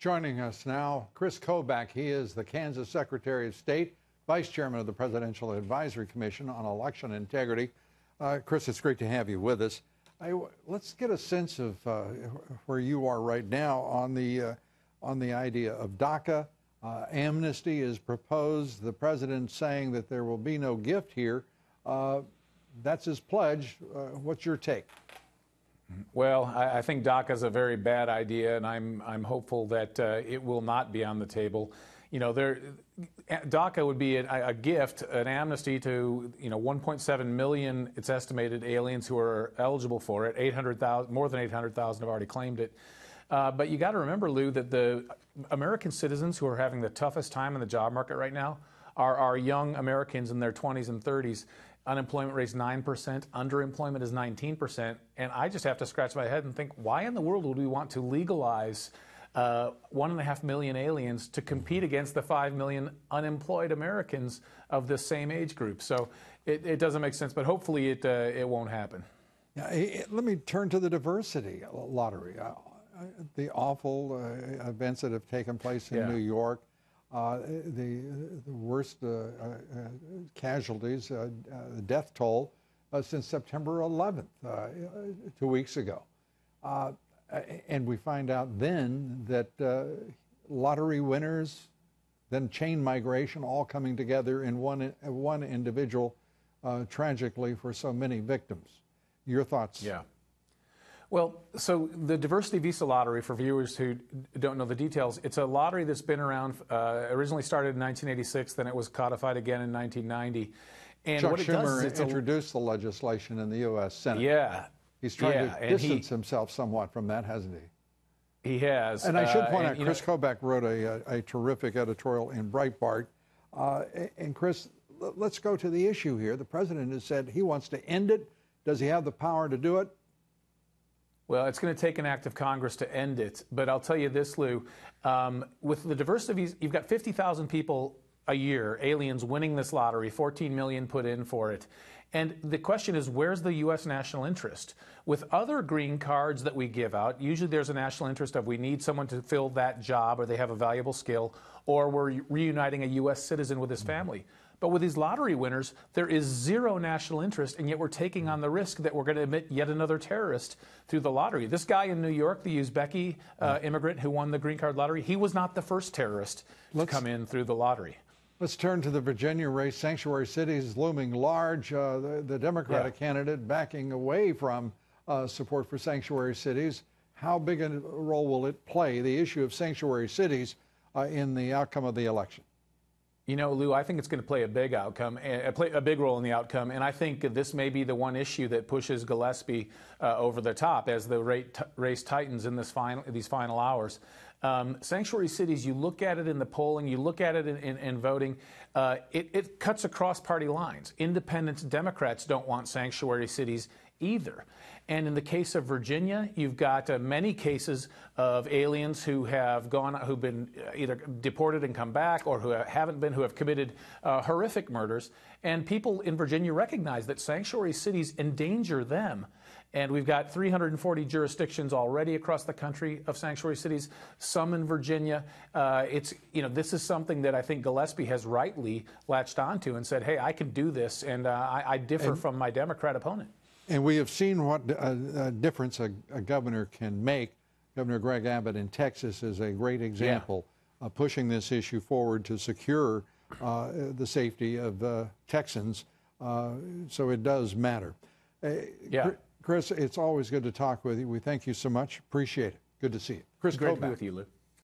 Joining us now, Kris Kobach. He is the Kansas Secretary of State, Vice Chairman of the Presidential Advisory Commission on Election Integrity. Kris, it's great to have you with us. Let's get a sense of where you are right now on the idea of DACA. Amnesty is proposed. The president saying that there will be no gift here. That's his pledge. What's your take? Well, I think DACA is a very bad idea, and I'm hopeful that it will not be on the table. You know, DACA would be a gift, an amnesty to 1.7 million. It's estimated aliens who are eligible for it. 800,000, more than 800,000 have already claimed it. But you got to remember, Lou, that the American citizens who are having the toughest time in the job market right now are young Americans in their 20s and 30s. Unemployment rate's 9%, underemployment is 19%, and I just have to scratch my head and think, why in the world would we want to legalize 1.5 million aliens to compete against the 5 million unemployed Americans of the same age group? So it doesn't make sense, but hopefully it won't happen. Let me turn to the diversity lottery. The awful events that have taken place in New York. The worst casualties, the death toll, since September 11th, 2 weeks ago. And we find out then that lottery winners, then chain migration, all coming together in one individual, tragically for so many victims. Your thoughts? Yeah. Well, so the diversity visa lottery, for viewers who don't know the details, it's a lottery that's been around, originally started in 1986, then it was codified again in 1990. And Chuck what it Schumer does is introduced the legislation in the U.S. Senate. Yeah. He's trying to distance himself somewhat from that, hasn't he? He has. And I should point out, Kris Kobach wrote a terrific editorial in Breitbart. And Kris, let's go to the issue here. The president has said he wants to end it. Does he have the power to do it? Well, it's going to take an act of Congress to end it. But I'll tell you this, Lou, with the diversity, you've got 50,000 people a year, aliens, winning this lottery, 14 million put in for it. And the question is, where's the U.S. national interest? With other green cards that we give out, usually there's a national interest of we need someone to fill that job, or they have a valuable skill, or we're reuniting a U.S. citizen with his family. But with these lottery winners, there is zero national interest, and yet we're taking on the risk that we're going to admit yet another terrorist through the lottery. This guy in New York, the Uzbeki immigrant who won the green card lottery, he was not the first terrorist to come in through the lottery. Let's turn to the Virginia race. Sanctuary cities looming large. The Democratic candidate backing away from support for sanctuary cities. How big a role will it play, the issue of sanctuary cities, in the outcome of the election? You know, Lou, I think it's going to play a big role in the outcome, and I think this may be the one issue that pushes Gillespie over the top as the race tightens in these final hours. Sanctuary cities, you look at it in the polling, you look at it in voting, it cuts across party lines. Independents, Democrats don't want sanctuary cities either. And in the case of Virginia, you've got many cases of aliens who've been either deported and come back, or who haven't been, who have committed horrific murders. And people in Virginia recognize that sanctuary cities endanger them. And we've got 340 jurisdictions already across the country of sanctuary cities, some in Virginia. This is something that I think Gillespie has rightly latched onto and said, hey, I can do this, and I differ from my Democrat opponent. And we have seen what difference a governor can make. Governor Greg Abbott in Texas is a great example of pushing this issue forward to secure the safety of Texans. So it does matter. Kris, it's always good to talk with you. We thank you so much. Appreciate it. Good to see you. Kris, great to be with you, Lou.